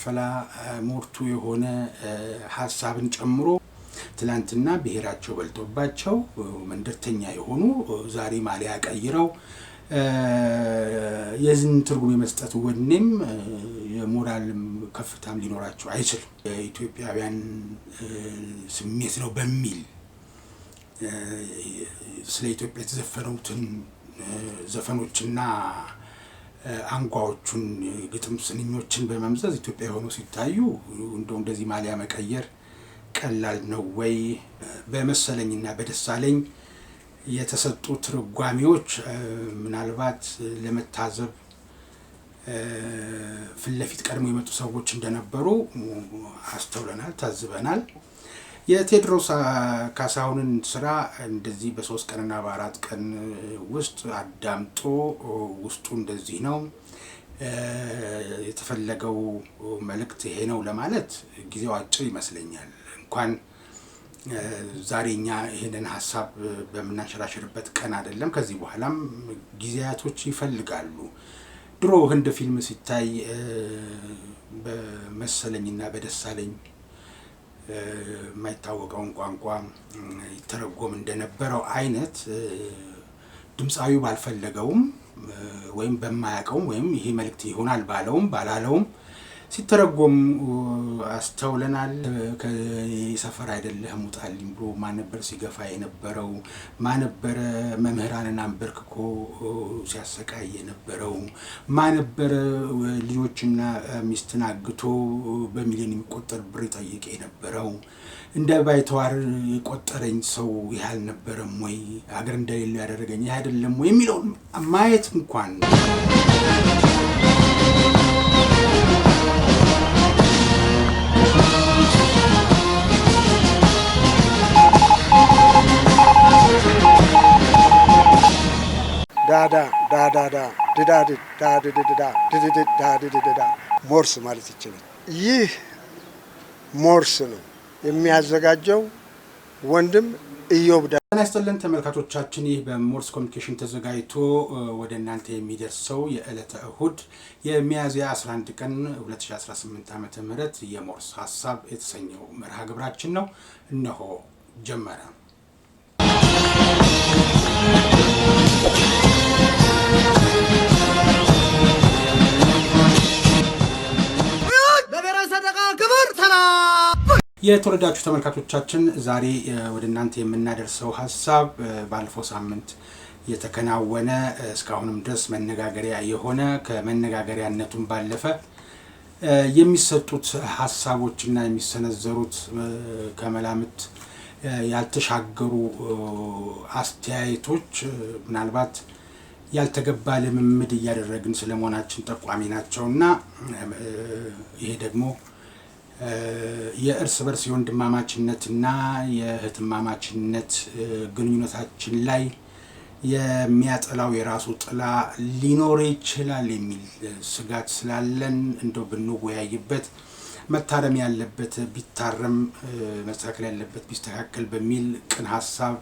ፈላ ሞርቱ የሆነ ሐሳብን ጨምሮ ትላንትና ብሔራቸው በልጦባቸው መንደርተኛ የሆኑ ዛሬ ማሊያ ቀይረው የዝን ትርጉም የመስጠት ወኔም የሞራልም ከፍታም ሊኖራቸው አይችልም። የኢትዮጵያውያን ስሜት ነው በሚል ስለ ኢትዮጵያ የተዘፈኑትን ዘፈኖችና አንጓዎቹን ግጥም ስንኞችን በመምዘዝ ኢትዮጵያ ሆኖ ሲታዩ እንደዚህ ማሊያ መቀየር ቀላል ነው ወይ? በመሰለኝና በደሳለኝ የተሰጡ ትርጓሜዎች ምናልባት ለመታዘብ ፍለፊት ቀድሞ የመጡ ሰዎች እንደነበሩ አስተውለናል፣ ታዝበናል። የቴዎድሮስ ካሳሁንን ስራ እንደዚህ በ3 ቀንና በ4 ቀን ውስጥ አዳምጦ ውስጡ እንደዚህ ነው የተፈለገው መልእክት ይሄ ነው ለማለት ጊዜው አጭር ይመስለኛል። እንኳን ዛሬኛ ይሄንን ሐሳብ በመናሸራሸርበት ቀን አይደለም፣ ከዚህ በኋላም ጊዜያቶች ይፈልጋሉ። ድሮ ህንድ ፊልም ሲታይ በመሰለኝና በደሳለኝ የማይታወቀውን ቋንቋ ይተረጎም እንደነበረው አይነት ድምፃዊው ባልፈለገውም ወይም በማያውቀውም ወይም ይሄ መልእክት ይሆናል ባለውም ባላለውም ሲተረጎም አስተውለናል። ከሰፈር አይደለህም ውጣልኝ ብሎ ማነበር ሲገፋ የነበረው? ማነበር መምህራንን አንበርክኮ ሲያሰቃይ የነበረው? ማነበር ልጆችና ሚስትን አግቶ በሚሊዮን የሚቆጠር ብር ጠይቄ የነበረው? እንደ ባይተዋር የቆጠረኝ ሰው ይህ አልነበረም ወይ? ሀገር እንደሌለው ያደረገኝ ይህ አይደለም ወይ የሚለውን ማየት እንኳን ሞርስ ማለት ይችላል። ይህ ሞርስ ነው የሚያዘጋጀው ወንድም ኢዮብ። ጤና ይስጥልን ተመልካቾቻችን፣ ይህ በሞርስ ኮሚኒኬሽን ተዘጋጅቶ ወደ እናንተ የሚደርሰው የዕለተ እሁድ የሚያዝያ 11 ቀን 2018 ዓ.ም የሞርስ ሐሳብ የተሰኘው መርሃ ግብራችን ነው። እነሆ ጀመረ። የተወደዳችሁ ተመልካቾቻችን፣ ዛሬ ወደ እናንተ የምናደርሰው ሐሳብ ባለፈው ሳምንት የተከናወነ እስካሁንም ድረስ መነጋገሪያ የሆነ ከመነጋገሪያነቱም ባለፈ የሚሰጡት ሐሳቦችና የሚሰነዘሩት ከመላምት ያልተሻገሩ አስተያየቶች ምናልባት ያልተገባ ልምምድ እያደረግን ስለመሆናችን ጠቋሚ ናቸውና ይሄ ደግሞ የእርስ በርስ የወንድማማችነትና የእህትማማችነት ግንኙነታችን ላይ የሚያጠላው የራሱ ጥላ ሊኖር ይችላል የሚል ስጋት ስላለን እንደው ብንወያይበት፣ መታረም ያለበት ቢታረም፣ መስተካከል ያለበት ቢስተካከል በሚል ቅን ሐሳብ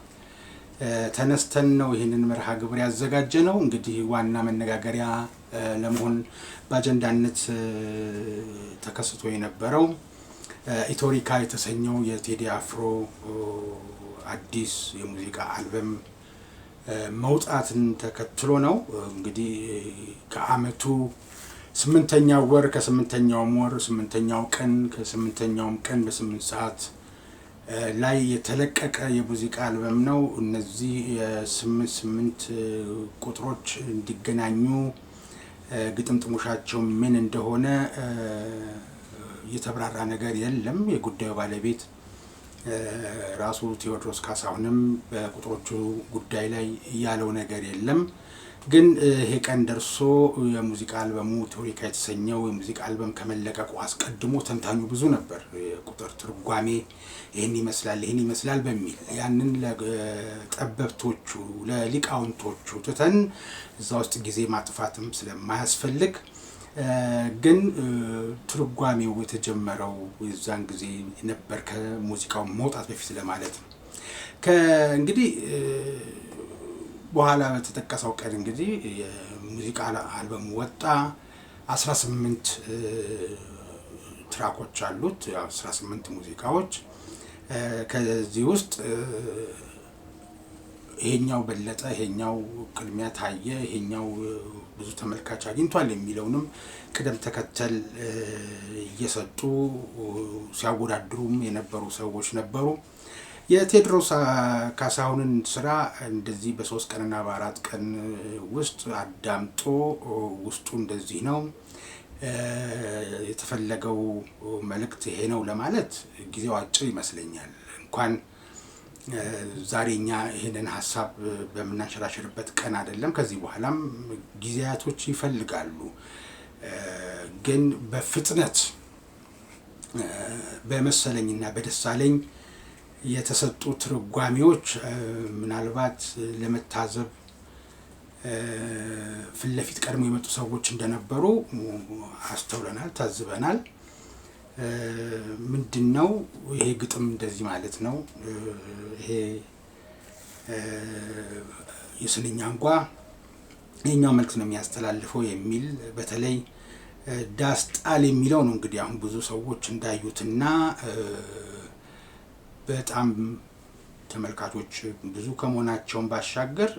ተነስተን ነው ይህንን መርሃ ግብር ያዘጋጀ ነው። እንግዲህ ዋና መነጋገሪያ ለመሆን በአጀንዳነት ተከስቶ የነበረው ኢትዮሪካ የተሰኘው የቴዲ አፍሮ አዲስ የሙዚቃ አልበም መውጣትን ተከትሎ ነው። እንግዲህ ከአመቱ 8ኛው ወር ከ8ኛው ወር 8ኛው ቀን ከ8ኛው ቀን በ8 ሰዓት ላይ የተለቀቀ የሙዚቃ አልበም ነው። እነዚህ የ8 ቁጥሮች እንዲገናኙ ግጥምጥሞሻቸው ምን እንደሆነ የተብራራ ነገር የለም። የጉዳዩ ባለቤት ራሱ ቴዎድሮስ ካሳሁንም በቁጥሮቹ ጉዳይ ላይ ያለው ነገር የለም። ግን ይሄ ቀን ደርሶ የሙዚቃ አልበሙ ኢትዮሪካ የተሰኘው የሙዚቃ አልበም ከመለቀቁ አስቀድሞ ተንታኙ ብዙ ነበር። የቁጥር ትርጓሜ ይህን ይመስላል በሚል ያንን ለጠበብቶቹ ለሊቃውንቶቹ ትተን እዛ ውስጥ ጊዜ ማጥፋትም ስለማያስፈልግ ግን ትርጓሜው የተጀመረው የዛን ጊዜ ነበር ከሙዚቃው መውጣት በፊት ለማለት ነው። ከእንግዲህ በኋላ በተጠቀሰው ቀን እንግዲህ የሙዚቃ አልበሙ ወጣ። 18 ትራኮች አሉት 18 ሙዚቃዎች። ከዚህ ውስጥ ይሄኛው በለጠ፣ ይሄኛው ቅድሚያ ታየ፣ ይሄኛው ብዙ ተመልካች አግኝቷል የሚለውንም ቅደም ተከተል እየሰጡ ሲያወዳድሩም የነበሩ ሰዎች ነበሩ። የቴዎድሮስ ካሳሁንን ስራ እንደዚህ በ3 ቀንና በ4 ቀን ውስጥ አዳምጦ ውስጡ እንደዚህ ነው የተፈለገው መልእክት ይሄ ነው ለማለት ጊዜው አጭር ይመስለኛል። እንኳን ዛሬኛ ይሄንን ሀሳብ በምናንሸራሽርበት ቀን አይደለም፣ ከዚህ በኋላም ጊዜያቶች ይፈልጋሉ። ግን በፍጥነት በመሰለኝና በደሳለኝ የተሰጡ ትርጓሜዎች ምናልባት ለመታዘብ ፊት ለፊት ቀድሞ የመጡ ሰዎች እንደነበሩ አስተውለናል፣ ታዝበናል። ምንድነው ይሄ ግጥም እንደዚህ ማለት ነው፣ ይሄ የስንኝ አንጓ ይሄኛው መልእክት ነው የሚያስተላልፈው የሚል በተለይ ዳስ ጣል የሚለው ነው እንግዲህ አሁን ብዙ ሰዎች እንዳዩትና በጣም ተመልካቾች ብዙ ከመሆናቸውን ባሻገር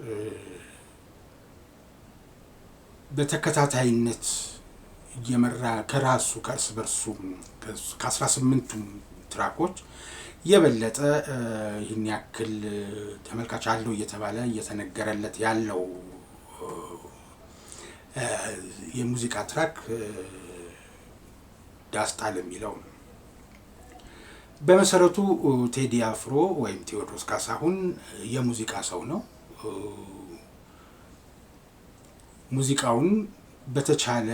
በተከታታይነት እየመራ ከራሱ ከእርስ በርሱ ከ18ቱም ትራኮች የበለጠ ይህን ያክል ተመልካች አለው እየተባለ እየተነገረለት ያለው የሙዚቃ ትራክ ዳስ ጣል የሚለው ነው። በመሰረቱ ቴዲ አፍሮ ወይም ቴዎድሮስ ካሳሁን የሙዚቃ ሰው ነው። ሙዚቃውን በተቻለ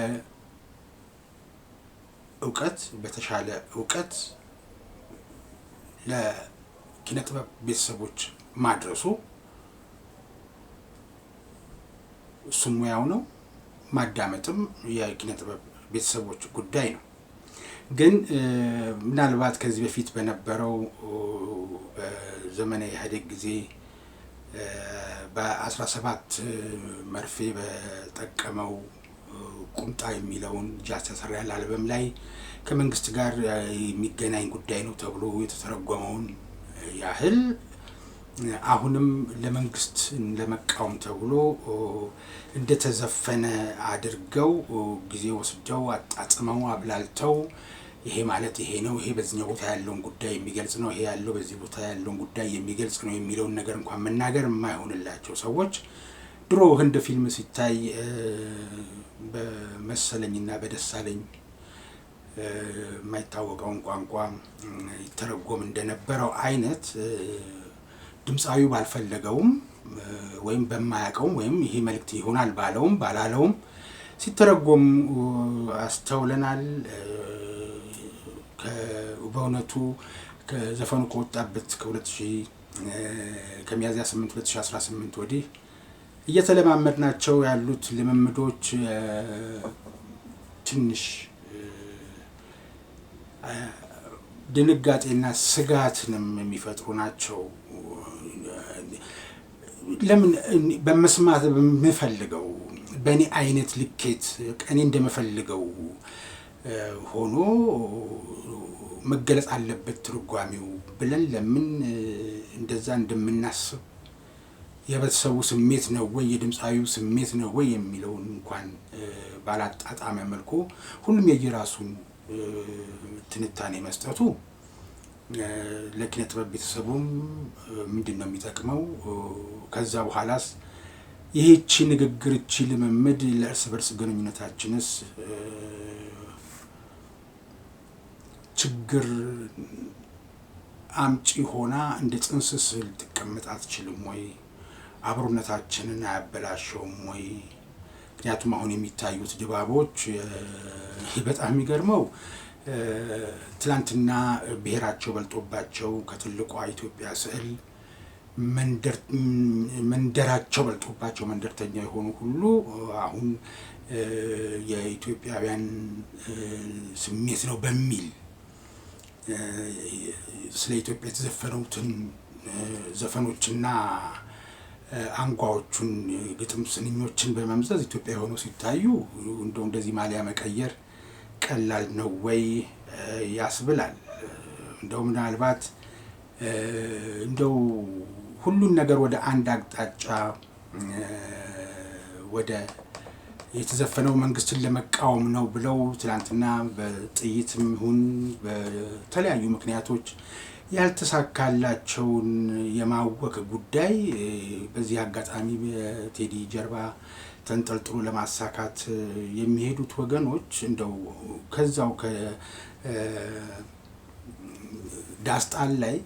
እውቀት ለኪነ ጥበብ ቤተሰቦች ማድረሱ እሱም ሙያው ነው። ማዳመጥም የኪነ ጥበብ ቤተሰቦች ጉዳይ ነው። ግን ምናልባት ከዚህ በፊት በነበረው በዘመነ ኢህአዴግ ጊዜ በ17 መርፌ በጠቀመው ቁምጣ የሚለውን ጃዝ ተሰራያል አልበም ላይ ከመንግስት ጋር የሚገናኝ ጉዳይ ነው ተብሎ የተተረጎመውን ያህል አሁንም ለመንግስት ለመቃወም ተብሎ እንደተዘፈነ አድርገው ጊዜ ወስደው አጣጥመው አብላልተው ይሄ ማለት ይሄ ነው፣ ይሄ በዚህኛው ቦታ ያለውን ጉዳይ የሚገልጽ ነው፣ ይሄ ያለው በዚህ ቦታ ያለውን ጉዳይ የሚገልጽ ነው የሚለውን ነገር እንኳን መናገር የማይሆንላቸው ሰዎች ድሮ ህንድ ፊልም ሲታይ በመሰለኝና በደሳለኝ የማይታወቀውን ቋንቋ ይተረጎም እንደነበረው አይነት ድምፃዊው ባልፈለገውም ወይም በማያውቀውም ወይም ይሄ መልእክት ይሆናል ባለውም ባላለውም ሲተረጎም አስተውለናል። በእውነቱ ከዘፈኑ ከወጣበት ከሚያዝያ 8 2018 ወዲህ እየተለማመድናቸው ያሉት ልምምዶች ትንሽ ድንጋጤና ስጋትንም የሚፈጥሩ ናቸው። ለምን በመስማት በምፈልገው በእኔ አይነት ልኬት እኔ እንደምፈልገው ሆኖ መገለጽ አለበት ትርጓሜው ብለን ለምን እንደዛ እንደምናስብ የቤተሰቡ ስሜት ነው ወይ የድምፃዊው ስሜት ነው ወይ የሚለውን እንኳን ባላጣጣመ መልኩ ሁሉም የየራሱን ትንታኔ መስጠቱ ለኪነ ጥበብ ቤተሰቡም ምንድነው የሚጠቅመው? ከዛ በኋላስ ይህቺ ንግግር እቺ ልምምድ ለእርስ በርስ ግንኙነታችንስ ችግር አምጪ ሆና እንደ ጽንስስ ልትቀመጥ አትችልም ወይ? አብሮነታችንን አያበላሸውም ወይ? ምክንያቱም አሁን የሚታዩት ድባቦች በጣም የሚገርመው ትላንትና ብሔራቸው በልጦባቸው ከትልቋ ኢትዮጵያ ስዕል መንደራቸው በልጦባቸው መንደርተኛ የሆኑ ሁሉ አሁን የኢትዮጵያውያን ስሜት ነው በሚል ስለ ኢትዮጵያ የተዘፈኑትን ዘፈኖችና አንጓዎቹን ግጥም ስንኞችን በመምዘዝ ኢትዮጵያ ሆኖ ሲታዩ እንደዚህ ማሊያ መቀየር ቀላል ነው ወይ ያስብላል። እንደው ምናልባት እንደው ሁሉን ነገር ወደ አንድ አቅጣጫ ወደ የተዘፈነው መንግስትን ለመቃወም ነው ብለው ትላንትና በጥይትም ይሁን በተለያዩ ምክንያቶች ያልተሳካላቸውን የማወክ ጉዳይ በዚህ አጋጣሚ በቴዲ ጀርባ ተንጠልጥሎ ለማሳካት የሚሄዱት ወገኖች እንደው ከዛው ዳስጣል ላይ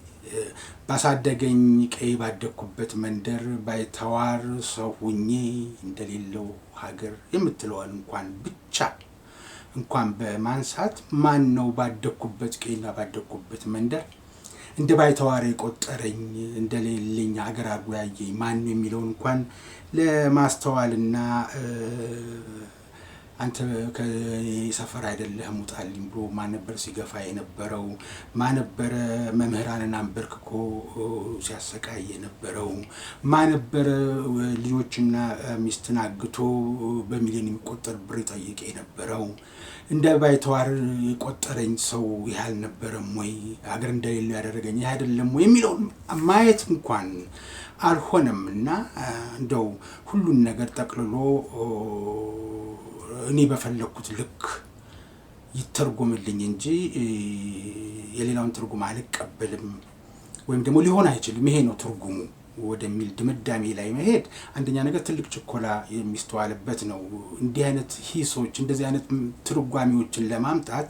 ባሳደገኝ ቀይ ባደኩበት መንደር ባይተዋር ሰው ሁኜ እንደሌለው ሀገር የምትለዋል እንኳን በማንሳት ማን ነው ባደኩበት ቀይና ባደኩበት መንደር እንደ ባይተዋር የቆጠረኝ እንደሌለኝ ሀገር አድርጎ ያየኝ ማን ነው የሚለውን እንኳን ለማስተዋልና አንተ ከሰፈር አይደለህም ውጣልኝ ብሎ ማን ነበር ሲገፋ የነበረው? ማን ነበር መምህራንን አንበርክኮ ሲያሰቃይ የነበረው? ማን ነበር ልጆችና ሚስትን አግቶ በሚሊዮን የሚቆጠር ብር ይጠይቅ የነበረው? እንደ ባይተዋር የቆጠረኝ ሰው ይህ አልነበረም ወይ? ሀገር እንደሌለው ያደረገኝ ይህ አይደለም ወይ የሚለውን ማየት እንኳን አልሆነምና እንደው ሁሉን ነገር ጠቅልሎ እኔ በፈለኩት ልክ ይተርጎምልኝ እንጂ የሌላውን ትርጉም አልቀበልም ወይም ደግሞ ሊሆን አይችልም ይሄ ነው ትርጉሙ ወደሚል ድምዳሜ ላይ መሄድ አንደኛ ነገር ትልቅ ችኮላ የሚስተዋልበት ነው። እንዲህ አይነት ሂሶች እንደዚህ አይነት ትርጓሜዎችን ለማምጣት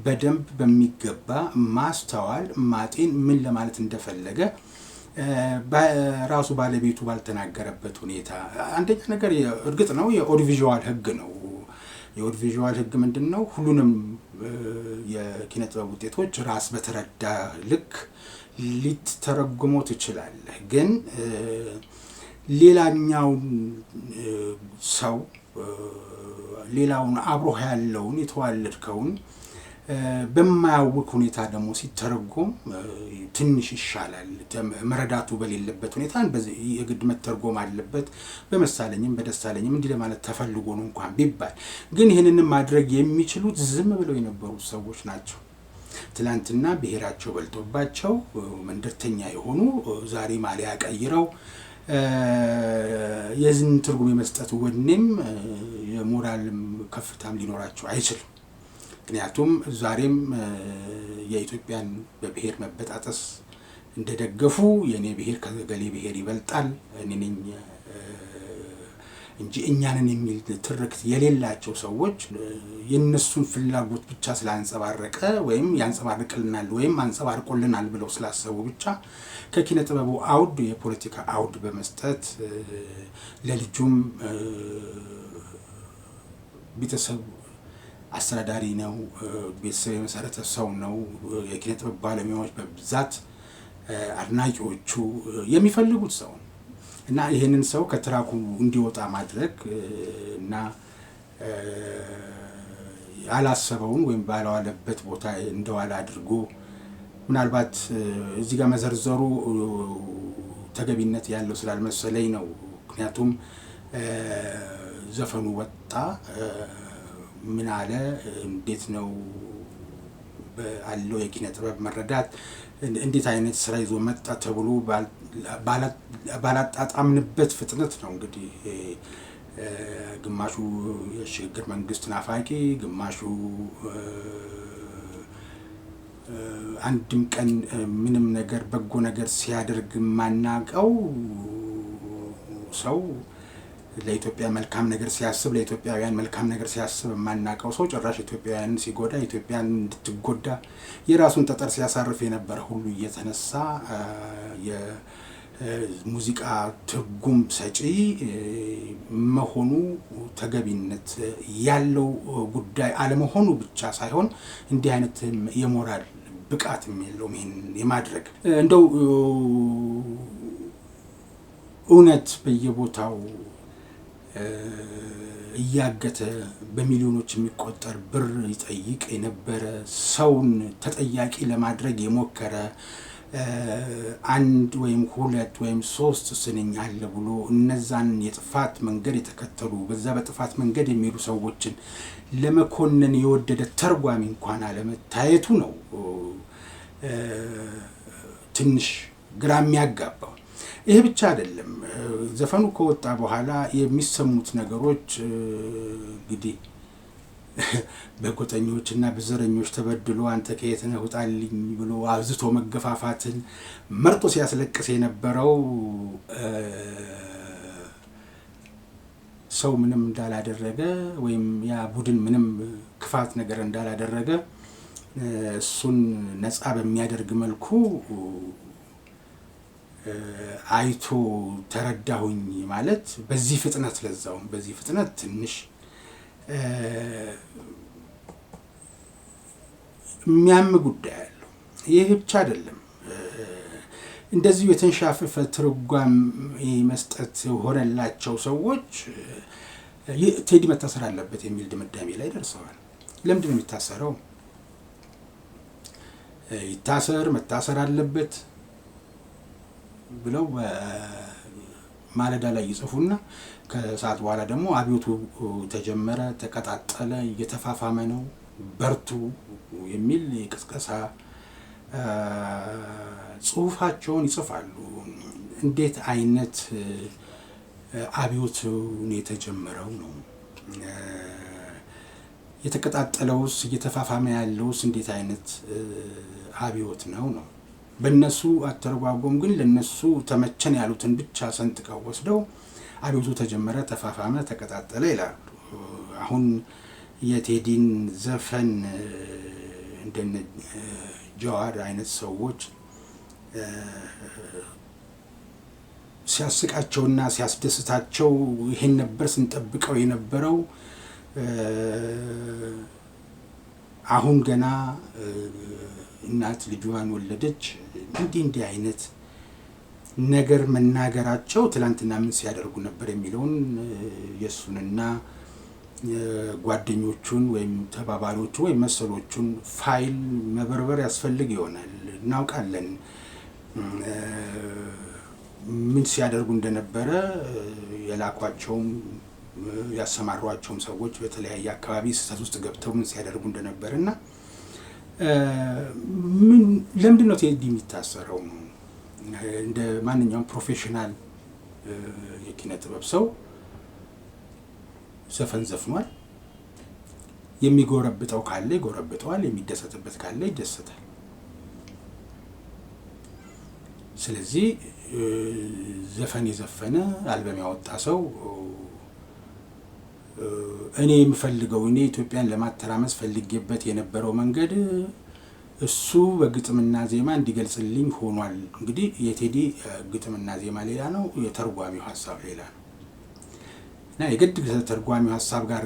በደንብ በሚገባ ማስተዋል ማጤን ምን ለማለት እንደፈለገ በራሱ ባለቤቱ ባልተናገረበት ሁኔታ አንደኛ ነገር እርግጥ ነው የኦዲዮቪዥዋል ህግ ነው። የኦዲዮቪዥዋል ህግ ምንድነው? ሁሉንም የኪነ ጥበብ ውጤቶች ራስ በተረዳ ልክ ሊተረጎመው ትችላለህ። ግን ሌላኛውን ሰው ሌላውን አብሮህ ያለውን የተዋለድከውን በማያውቅ ሁኔታ ደግሞ ሲተረጎም ትንሽ ይሻላል። መረዳቱ በሌለበት ሁኔታ በዚህ የግድ መተርጎም አለበት። በመሳለኝም በደሳለኝም እንዲህ ለማለት ተፈልጎ ነው እንኳን ቢባል ግን ይሄንን ማድረግ የሚችሉት ዝም ብለው የነበሩ ሰዎች ናቸው። ትላንትና ብሔራቸው በልጦባቸው መንደርተኛ የሆኑ ዛሬ ማሊያ ቀይረው የዝን ትርጉም የመስጠት ወኔም የሞራልም ከፍታም ሊኖራቸው አይችልም። ምክንያቱም ዛሬም የኢትዮጵያን በብሔር መበጣጠስ እንደደገፉ የኔ ብሔር ከገሌ ብሔር ይበልጣል እኔ ነኝ እንጂ እኛንን የሚል ትርክት የሌላቸው ሰዎች የነሱን ፍላጎት ብቻ ስላንጸባረቀ ወይም ያንጸባርቅልናል ወይም አንጸባርቆልናል ብለው ስላሰቡ ብቻ ከኪነ ጥበቡ አውድ የፖለቲካ አውድ በመስጠት ለልጁም ቤተሰብ አስተዳዳሪ ነው፣ ቤተሰብ የመሰረተ ሰው ነው። የኪነ ጥበብ ባለሙያዎች በብዛት አድናቂዎቹ የሚፈልጉት ሰው እና ይሄንን ሰው ከትራኩ እንዲወጣ ማድረግ እና ያላሰበውን ወይም ባለዋለበት ቦታ እንደዋለ አድርጎ ምናልባት እዚህ ጋር መዘርዘሩ ተገቢነት ያለው ስላልመሰለኝ ነው። ምክንያቱም ዘፈኑ ወጣ ምን አለ እንዴት ነው ባለው የኪነ ጥበብ መረዳት እንዴት አይነት ስራ ይዞ መጣ ተብሎ ባላጣጣምንበት ፍጥነት ነው እንግዲህ ግማሹ የሽግግር መንግስት ናፋቂ፣ ግማሹ አንድም ቀን ምንም ነገር በጎ ነገር ሲያደርግ ማናቀው ሰው ለኢትዮጵያ መልካም ነገር ሲያስብ ለኢትዮጵያውያን መልካም ነገር ሲያስብ ማናቀው ሰው ጭራሽ ኢትዮጵያውያን ሲጎዳ ኢትዮጵያን እንድትጎዳ የራሱን ጠጠር ሲያሳርፍ የነበረ ሁሉ እየተነሳ የሙዚቃ ትርጉም ሰጪ መሆኑ ተገቢነት ያለው ጉዳይ አለመሆኑ ብቻ ሳይሆን እንዲህ አይነት የሞራል ብቃት የለውም ይሄን የማድረግ እንደው እውነት በየቦታው እያገተ በሚሊዮኖች የሚቆጠር ብር ይጠይቅ የነበረ ሰውን ተጠያቂ ለማድረግ የሞከረ አንድ ወይም ሁለት ወይም ሶስት ስንኝ አለ ብሎ እነዛን የጥፋት መንገድ የተከተሉ በዛ በጥፋት መንገድ የሚሄዱ ሰዎችን ለመኮነን የወደደ ተርጓሚ እንኳን አለመታየቱ ነው ትንሽ ግራ የሚያጋባው። ይሄ ብቻ አይደለም። ዘፈኑ ከወጣ በኋላ የሚሰሙት ነገሮች እንግዲህ በጎጠኞችና በዘረኞች ተበድሎ አንተ ከየት ነህ ውጣልኝ ብሎ አብዝቶ መገፋፋትን መርጦ ሲያስለቅስ የነበረው ሰው ምንም እንዳላደረገ ወይም ያ ቡድን ምንም ክፋት ነገር እንዳላደረገ እሱን ነፃ በሚያደርግ መልኩ አይቶ ተረዳሁኝ ማለት በዚህ ፍጥነት ለዛውም በዚህ ፍጥነት ትንሽ የሚያም ጉዳይ አለው። ይህ ብቻ አይደለም። እንደዚሁ የተንሻፈፈ ትርጓም መስጠት ሆነላቸው ሰዎች ቴዲ መታሰር አለበት የሚል ድምዳሜ ላይ ደርሰዋል። ለምንድን ነው የሚታሰረው? ይታሰር መታሰር አለበት ብለው ማለዳ ላይ ይጽፉና ከሰዓት በኋላ ደግሞ አብዮቱ ተጀመረ፣ ተቀጣጠለ፣ እየተፋፋመ ነው፣ በርቱ የሚል የቅስቀሳ ጽሁፋቸውን ይጽፋሉ። እንዴት አይነት አብዮት የተጀመረው ነው? የተቀጣጠለውስ እየተፋፋመ ያለውስ እንዴት አይነት አብዮት ነው? በእነሱ አተረጓጎም ግን ለነሱ ተመቸን ያሉትን ብቻ ሰንጥቀው ወስደው አብዮቱ ተጀመረ፣ ተፋፋመ፣ ተቀጣጠለ ይላሉ። አሁን የቴዲን ዘፈን እንደነ ጀዋር አይነት ሰዎች ሲያስቃቸውና ሲያስደስታቸው ይሄን ነበር ስንጠብቀው የነበረው፣ አሁን ገና እናት ልጇን ወለደች፣ እንዲህ አይነት ነገር መናገራቸው ትላንትና ምን ሲያደርጉ ነበር የሚለውን የሱንና ጓደኞቹን ወይም ተባባሪዎቹ ወይም መሰሎቹን ፋይል መበርበር ያስፈልግ ይሆናል። እናውቃለን ምን ሲያደርጉ እንደነበረ፣ የላኳቸውም ያሰማሯቸውም ሰዎች በተለያየ አካባቢ ስህተት ውስጥ ገብተው ምን ሲያደርጉ እንደነበረና ለምንድን ነው ቴዲ የሚታሰረው? እንደ ማንኛውም ፕሮፌሽናል የኪነ ጥበብ ሰው ዘፈን ዘፍኗል። የሚጎረብጠው ካለ ይጎረብጠዋል፣ የሚደሰትበት ካለ ይደሰታል። ስለዚህ ዘፈን የዘፈነ አልበም ያወጣ ሰው እኔ የምፈልገው እኔ ኢትዮጵያን ለማተራመስ ፈልጌበት የነበረው መንገድ እሱ በግጥምና ዜማ እንዲገልጽልኝ ሆኗል። እንግዲህ የቴዲ ግጥምና ዜማ ሌላ ነው፣ የተርጓሚው ሀሳብ ሌላ ነው እና የግድ ከተርጓሚው ሀሳብ ጋር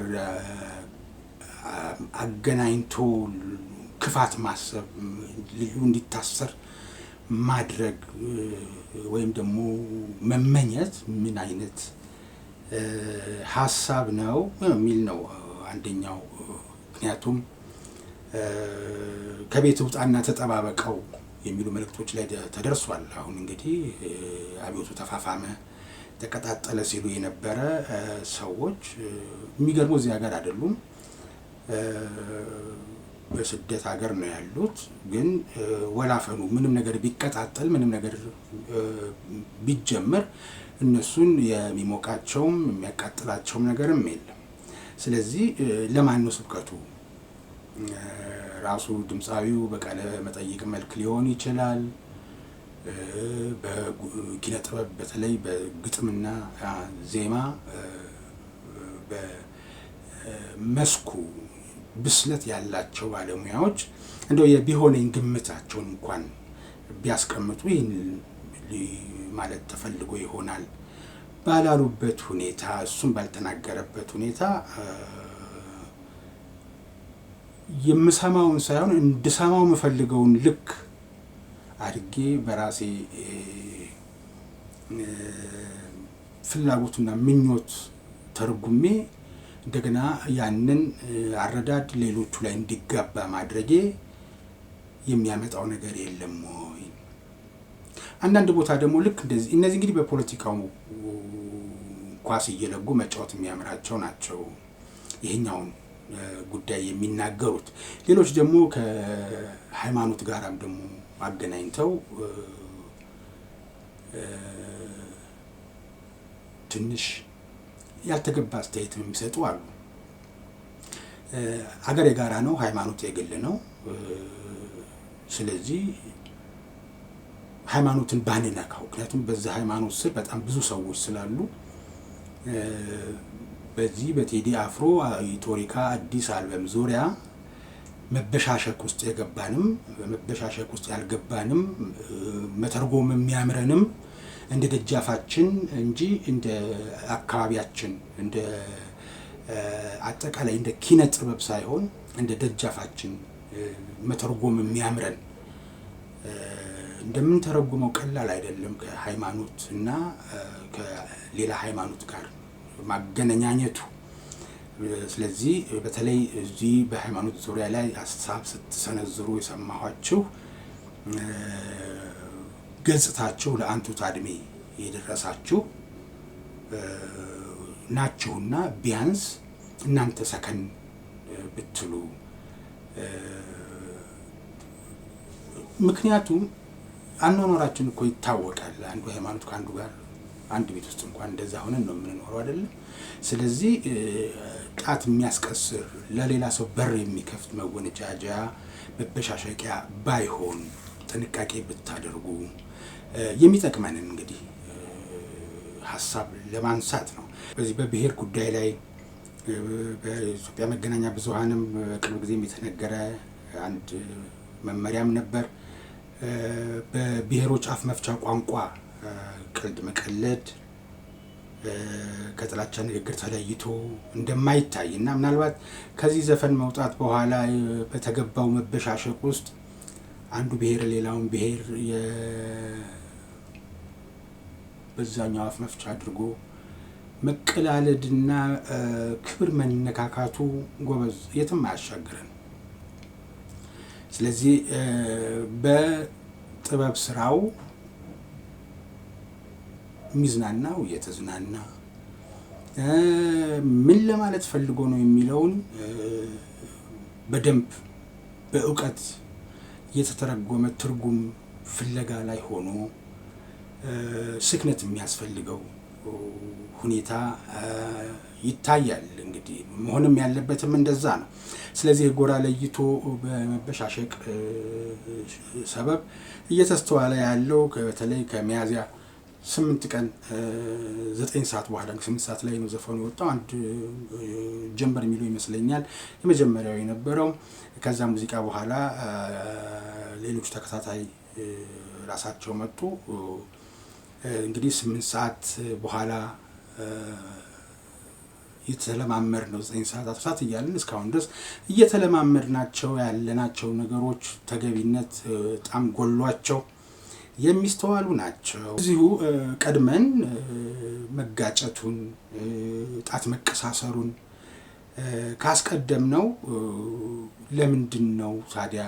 አገናኝቶ ክፋት ማሰብ፣ ልዩ እንዲታሰር ማድረግ ወይም ደግሞ መመኘት ምን አይነት ሀሳብ ነው የሚል ነው አንደኛው። ምክንያቱም ከቤት ውጣና ተጠባበቀው የሚሉ መልእክቶች ላይ ተደርሷል። አሁን እንግዲህ አብዮቱ ተፋፋመ፣ ተቀጣጠለ ሲሉ የነበረ ሰዎች የሚገርመው እዚህ ሀገር አይደሉም፣ በስደት ሀገር ነው ያሉት። ግን ወላፈኑ ምንም ነገር ቢቀጣጠል ምንም ነገር ቢጀመር እነሱን የሚሞቃቸውም የሚያቃጥላቸውም ነገርም የለም። ስለዚህ ለማን ነው ስብከቱ? ራሱ ድምፃዊው በቃለ መጠይቅ መልክ ሊሆን ይችላል። በኪነ ጥበብ በተለይ በግጥምና ዜማ በመስኩ ብስለት ያላቸው ባለሙያዎች እንደው የቢሆነኝ ግምታቸውን እንኳን ቢያስቀምጡ ይህን ማለት ተፈልጎ ይሆናል ባላሉበት ሁኔታ፣ እሱም ባልተናገረበት ሁኔታ የምሰማውን ሳይሆን እንድሰማው የምፈልገውን ልክ አድርጌ በራሴ ፍላጎትና ምኞት ተርጉሜ እንደገና ያንን አረዳድ ሌሎቹ ላይ እንዲጋባ ማድረጌ የሚያመጣው ነገር የለም ወይ? አንዳንድ ቦታ ደግሞ ልክ እንደዚህ እነዚህ እንግዲህ በፖለቲካው ኳስ እየለጉ መጫወት የሚያምራቸው ናቸው ይሄኛውን ጉዳይ የሚናገሩት። ሌሎች ደግሞ ከሃይማኖት ጋራም ደግሞ አገናኝተው ትንሽ ያልተገባ አስተያየት የሚሰጡ አሉ። ሀገር የጋራ ነው፣ ሃይማኖት የግል ነው። ስለዚህ ሃይማኖትን ባንነካው፣ ምክንያቱም በዛ ሃይማኖት ስር በጣም ብዙ ሰዎች ስላሉ በዚህ በቴዲ አፍሮ የቶሪካ አዲስ አልበም ዙሪያ መበሻሸቅ ውስጥ የገባንም መበሻሸቅ ውስጥ ያልገባንም መተርጎም የሚያምረንም እንደ ደጃፋችን እንጂ እንደ አካባቢያችን እንደ አጠቃላይ እንደ ኪነ ጥበብ ሳይሆን እንደ ደጃፋችን መተርጎም የሚያምረን እንደምን ተረጉመው ቀላል አይደለም ከሃይማኖት እና ከሌላ ሃይማኖት ጋር ማገናኘቱ። ስለዚህ በተለይ እዚህ በሃይማኖት ዙሪያ ላይ ሐሳብ ስትሰነዝሩ የሰማኋችሁ ገጽታችሁ ለአንቱታ እድሜ የደረሳችሁ ናችሁና ቢያንስ እናንተ ሰከን ብትሉ። ምክንያቱም አኗኗራችን እኮ ይታወቃል። አንዱ ሃይማኖት ከአንዱ ጋር አንድ ቤት ውስጥ እንኳን እንደዛ ሆነን ነው የምንኖረው አይደለም። ስለዚህ ጣት የሚያስቀስር ለሌላ ሰው በር የሚከፍት መወነጃጃ መበሻሸቂያ ባይሆን ጥንቃቄ ብታደርጉ የሚጠቅመንን እንግዲህ ሀሳብ ለማንሳት ነው። በዚህ በብሔር ጉዳይ ላይ በኢትዮጵያ መገናኛ ብዙሃንም ቅርብ ጊዜም የተነገረ አንድ መመሪያም ነበር። በብሔሮች አፍ መፍቻ ቋንቋ ቀልድ መቀለድ ከጥላቻ ንግግር ተለይቶ እንደማይታይ እና ምናልባት ከዚህ ዘፈን መውጣት በኋላ በተገባው መበሻሸቅ ውስጥ አንዱ ብሔር ሌላውን ብሔር በዛኛው አፍ መፍቻ አድርጎ መቀላለድና ክብር መነካካቱ ጎበዝ የትም አያሻግረን። ስለዚህ በጥበብ ስራው ሚዝናናው የተዝናና ምን ለማለት ፈልጎ ነው የሚለውን በደንብ በእውቀት የተተረጎመ ትርጉም ፍለጋ ላይ ሆኖ ስክነት የሚያስፈልገው ሁኔታ ይታያል። እንግዲህ መሆንም ያለበትም እንደዛ ነው። ስለዚህ ጎራ ለይቶ በመበሻሸቅ ሰበብ እየተስተዋለ ያለው በተለይ ከሚያዝያ 8 ቀን 9 ሰዓት በኋላ 8 ሰዓት ላይ ነው ዘፈኑ የወጣው። አንድ ጀንበር የሚለው ይመስለኛል የመጀመሪያው የነበረው። ከዛ ሙዚቃ በኋላ ሌሎች ተከታታይ ራሳቸው መጡ። እንግዲህ 8 ሰዓት በኋላ የተለማመድ ነው 9 ሰዓት 10 ሰዓት እያልን እስካሁን ድረስ እየተለማመድናቸው ያለናቸው ነገሮች ተገቢነት በጣም ጎሏቸው የሚስተዋሉ ናቸው። እዚሁ ቀድመን መጋጨቱን ጣት መቀሳሰሩን ካስቀደምነው ለምንድን ነው ታዲያ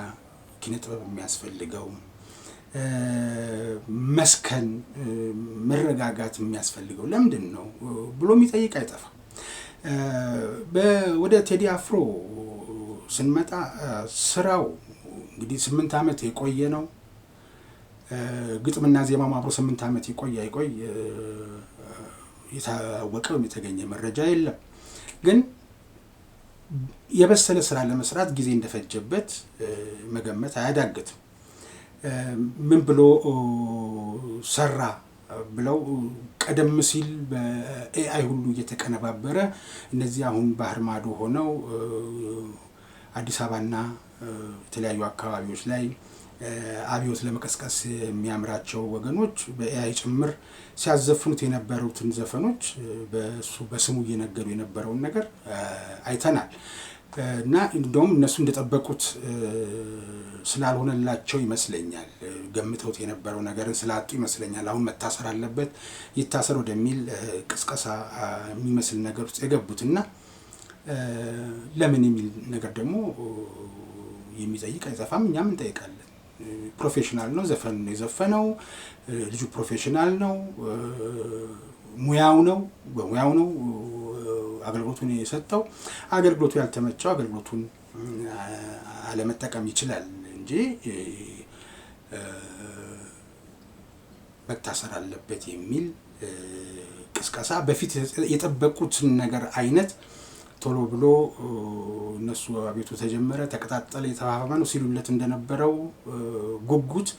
ኪነ ጥበብ የሚያስፈልገው? መስከን መረጋጋት የሚያስፈልገው ለምንድን ነው ብሎ የሚጠይቅ አይጠፋም። ወደ ቴዲ አፍሮ ስንመጣ ስራው እንግዲህ 8 ዓመት የቆየ ነው። ግጥምና ዜማም አብሮ 8 ዓመት ይቆይ የታወቀው የተገኘ መረጃ የለም። ግን የበሰለ ስራ ለመስራት ጊዜ እንደፈጀበት መገመት አያዳግትም። ምን ብሎ ሰራ ብለው ቀደም ሲል በኤአይ ሁሉ እየተቀነባበረ እነዚህ አሁን ባህር ማዶ ሆነው አዲስ አበባና የተለያዩ አካባቢዎች ላይ አብዮት ለመቀስቀስ የሚያምራቸው ወገኖች በኤአይ ጭምር ሲያዘፍኑት የነበሩትን ዘፈኖች በስሙ እየነገሩ የነበረውን ነገር አይተናል። እና እንደውም እነሱ እንደጠበቁት ስላልሆነላቸው ይመስለኛል ገምተውት የነበረው ነገርን ስላጡ ይመስለኛል አሁን መታሰር አለበት ይታሰር ወደሚል ቅስቀሳ የሚመስል ነገር ውስጥ የገቡትና ለምን የሚል ነገር ደግሞ የሚጠይቅ አይጠፋም። እኛም እንጠይቃለን። ፕሮፌሽናል ነው። ዘፈን ነው የዘፈነው። ልጁ ፕሮፌሽናል ነው። ሙያው ነው፣ በሙያው ነው አገልግሎቱን የሰጠው። አገልግሎቱ ያልተመቸው አገልግሎቱን አለመጠቀም ይችላል እንጂ መታሰር አለበት የሚል ቅስቀሳ በፊት የጠበቁትን ነገር አይነት ቶሎ ብሎ እነሱ አቤቱ ተጀመረ፣ ተቀጣጠለ፣ የተፋፋመ ነው ሲሉለት እንደነበረው ጉጉት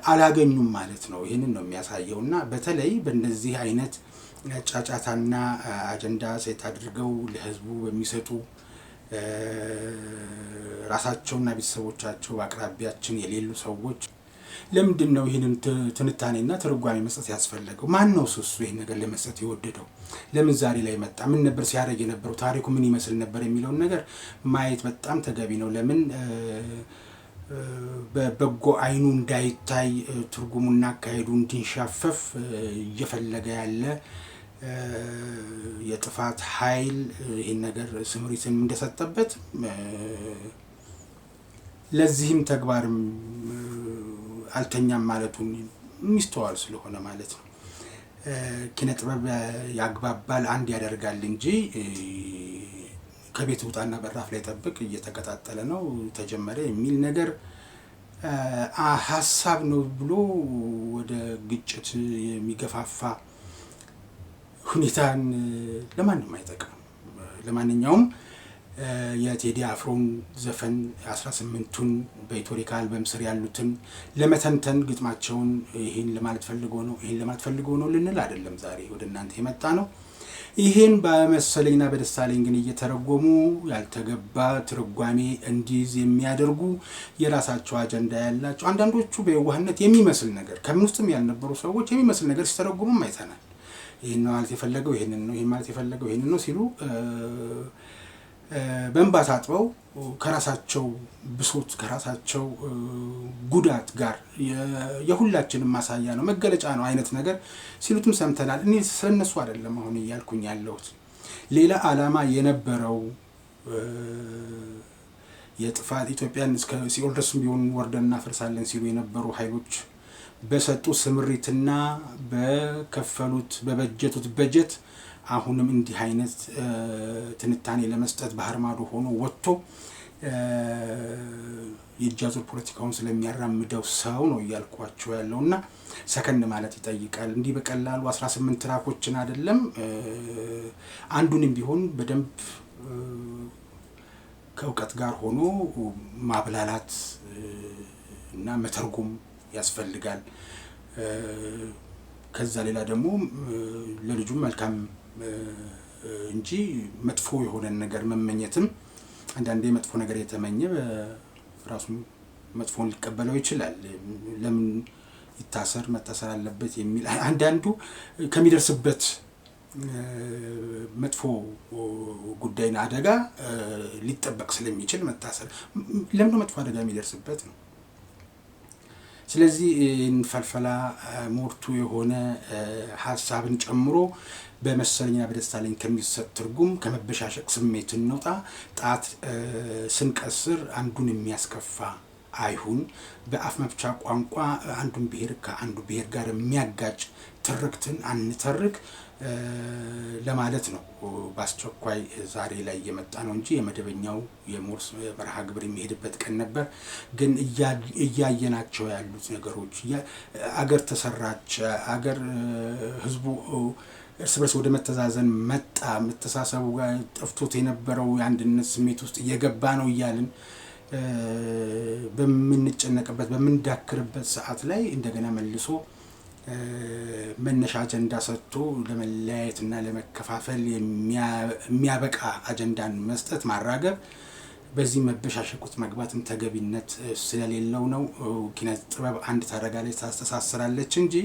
አላገኙም ማለት ነው። ይህንን ነው የሚያሳየው። እና በተለይ በእንደዚህ አይነት ጫጫታና አጀንዳ ሴት አድርገው ለህዝቡ በሚሰጡ ራሳቸውና ቤተሰቦቻቸው አቅራቢያችን የሌሉ ሰዎች ለምንድን ነው ይህንን ትንታኔና ትርጓሜ መስጠት ያስፈለገው? ማን ነው እሱ ይህን ነገር ለመስጠት የወደደው? ለምን ዛሬ ላይ መጣ? ምን ነበር ሲያደርግ የነበረው? ታሪኩ ምን ይመስል ነበር የሚለውን ነገር ማየት በጣም ተገቢ ነው። ለምን በበጎ አይኑ እንዳይታይ ትርጉሙና አካሄዱ እንዲንሻፈፍ እየፈለገ ያለ የጥፋት ኃይል ይህን ነገር ስምሪትን እንደሰጠበት ለዚህም ተግባርም አልተኛም ማለቱን የሚስተዋል ስለሆነ ማለት ነው። ኪነ ጥበብ ያግባባል፣ አንድ ያደርጋል እንጂ ከቤት ውጣና በራፍ ላይ ጠብቅ እየተቀጣጠለ ነው ተጀመረ የሚል ነገር ሀሳብ ነው ብሎ ወደ ግጭት የሚገፋፋ ሁኔታን ለማንም አይጠቅም። ለማንኛውም የቴዲ አፍሮን ዘፈን 18ቱን በኢትዮሪካ አልበም ስር ያሉትን ለመተንተን ግጥማቸውን ይሄን ለማለት ፈልጎ ነው ልንል አይደለም ዛሬ ወደ እናንተ የመጣ ነው። ይሄን በመሰለኝና በደሳለኝ ግን እየተረጎሙ ያልተገባ ትርጓሜ እንዲይዝ የሚያደርጉ የራሳቸው አጀንዳ ያላቸው አንዳንዶቹ በየዋህነት የሚመስል ነገር ከምን ውስጥም ያልነበሩ ሰዎች የሚመስል ነገር ሲተረጉሙም አይተናል። ይሄን ነው ማለት የፈለገው ይሄንን ነው፣ ይሄን ማለት የፈለገው ይሄንን ነው ሲሉ በእንባ ታጥበው ከራሳቸው ብሶት ከራሳቸው ጉዳት ጋር የሁላችንም ማሳያ ነው መገለጫ ነው አይነት ነገር ሲሉትም ሰምተናል። እኔ ስለነሱ አይደለም አሁን እያልኩኝ ያለሁት። ሌላ ዓላማ የነበረው የጥፋት ኢትዮጵያን እስከ ሲኦል ድረስም ቢሆን ወርደን እናፈርሳለን ሲሉ የነበሩ ኃይሎች በሰጡ ስምሪትና በከፈሉት በበጀቱት በጀት አሁንም እንዲህ አይነት ትንታኔ ለመስጠት ባህር ማዶ ሆኖ ወጥቶ የጃዙር ፖለቲካውን ስለሚያራምደው ሰው ነው እያልኳቸው ያለውና ሰከን ማለት ይጠይቃል። እንዲህ በቀላሉ 18 ትራኮችን አይደለም አንዱንም ቢሆን በደንብ ከእውቀት ጋር ሆኖ ማብላላት እና መተርጎም ያስፈልጋል። ከዛ ሌላ ደግሞ ለልጁም መልካም እንጂ መጥፎ የሆነ ነገር መመኘትም አንዳንዴ መጥፎ ነገር የተመኘ ራሱ መጥፎን ሊቀበለው ይችላል። ለምን ይታሰር መታሰር አለበት የሚል አንዳንዱ ከሚደርስበት መጥፎ ጉዳይና አደጋ ሊጠበቅ ስለሚችል መታሰር ለምን መጥፎ አደጋ የሚደርስበት ነው። ስለዚህ እንፈልፈላ ሞርቱ የሆነ ሐሳብን ጨምሮ በመሰለኝና በደሳለኝ ከሚሰጥ ትርጉም ከመበሻሸቅ ስሜት እንውጣ። ጣት ስንቀስር አንዱን የሚያስከፋ አይሁን። በአፍ መፍቻ ቋንቋ አንዱን ብሔር ከአንዱ ብሔር ጋር የሚያጋጭ ትርክትን አንተርክ ለማለት ነው። በአስቸኳይ ዛሬ ላይ የመጣ ነው እንጂ የመደበኛው የሞርስ መርሃ ግብር የሚሄድበት ቀን ነበር። ግን እያየናቸው ያሉት ነገሮች አገር ተሰራች፣ አገር ህዝቡ እርስ በርስ ወደ መተዛዘን መጣ፣ መተሳሰቡ ጋር ጠፍቶት የነበረው የአንድነት ስሜት ውስጥ እየገባ ነው እያልን በምንጨነቅበት በምንዳክርበት ሰዓት ላይ እንደገና መልሶ መነሻ አጀንዳ ሰጥቶ ለመለያየትና ለመከፋፈል የሚያበቃ አጀንዳን መስጠት ማራገብ በዚህ መበሻሸቅ ውስጥ መግባትም ተገቢነት ስለሌለው ነው። ኪነ ጥበብ አንድ ታደርጋለች፣ ታስተሳስራለች እንጂ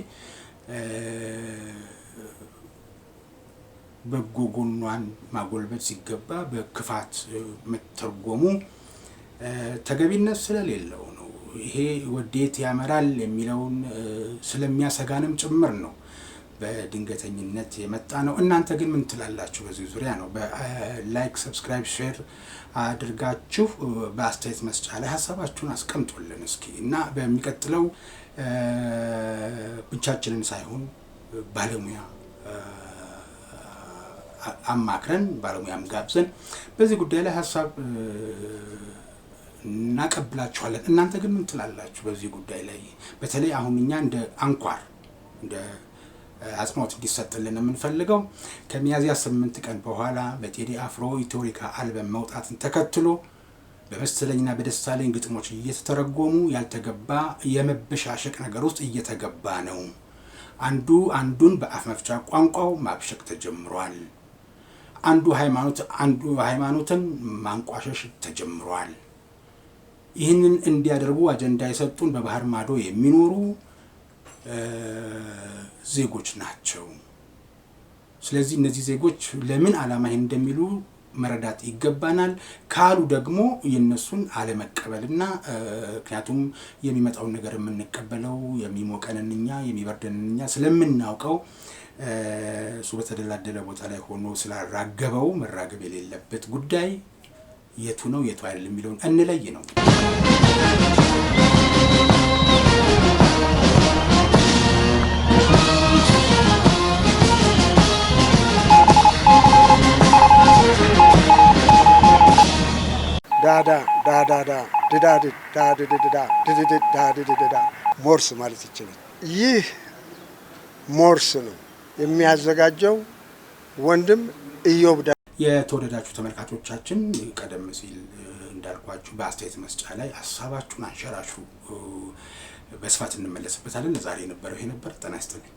በጎ ጎኗን ማጎልበት ሲገባ በክፋት መተርጎሙ ተገቢነት ስለሌለው ነው። ይሄ ወዴት ያመራል የሚለውን ስለሚያሰጋንም ጭምር ነው። በድንገተኝነት የመጣ ነው። እናንተ ግን ምን ትላላችሁ? በዚህ ዙሪያ ነው። በላይክ ሰብስክራይብ ሼር አድርጋችሁ በአስተያየት መስጫ ላይ ሀሳባችሁን አስቀምጡልን እስኪ እና በሚቀጥለው ብቻችንን ሳይሆን ባለሙያ አማክረን ባለሙያም ጋብዘን በዚህ ጉዳይ ላይ ሀሳብ እናቀብላችኋለን። እናንተ ግን ምን ትላላችሁ በዚህ ጉዳይ ላይ? በተለይ አሁን እኛ እንደ አንኳር እንደ አጽንኦት እንዲሰጥልን የምንፈልገው ከሚያዝያ 8 ቀን በኋላ በቴዲ አፍሮ ኢትዮሪካ አልበም መውጣትን ተከትሎ በመሰለኝና በደሳለኝ ግጥሞች እየተተረጎሙ ያልተገባ የመበሻሸቅ ነገር ውስጥ እየተገባ ነው። አንዱ አንዱን በአፍ መፍቻ ቋንቋው ማብሸቅ ተጀምሯል። አንዱ ሃይማኖትን ማንቋሸሽ ተጀምሯል። ይህንን እንዲያደርጉ አጀንዳ የሰጡን በባህር ማዶ የሚኖሩ ዜጎች ናቸው። ስለዚህ እነዚህ ዜጎች ለምን ዓላማ ይሄን እንደሚሉ መረዳት ይገባናል። ካሉ ደግሞ የነሱን አለመቀበልና ምክንያቱም የሚመጣውን ነገር የምንቀበለው የሚሞቀንን እኛ የሚበርደንን እኛ ስለምናውቀው እሱ በተደላደለ ቦታ ላይ ሆኖ ስላራገበው መራገብ የሌለበት ጉዳይ የቱ ነው የቱ አይደለም የሚለውን እንለይ ነው። ዳዳ ሞርስ ማለት ይችላል። ይህ ሞርስ ነው የሚያዘጋጀው ወንድም ኢዮብ። የተወደዳችሁ ተመልካቾቻችን ቀደም ሲል እንዳልኳችሁ በአስተያየት መስጫ ላይ ሀሳባችሁን አንሸራሽሩ። በስፋት እንመለስበታለን። ለዛሬ የነበረው ይሄ ነበር። ጤና ይስጥልኝ።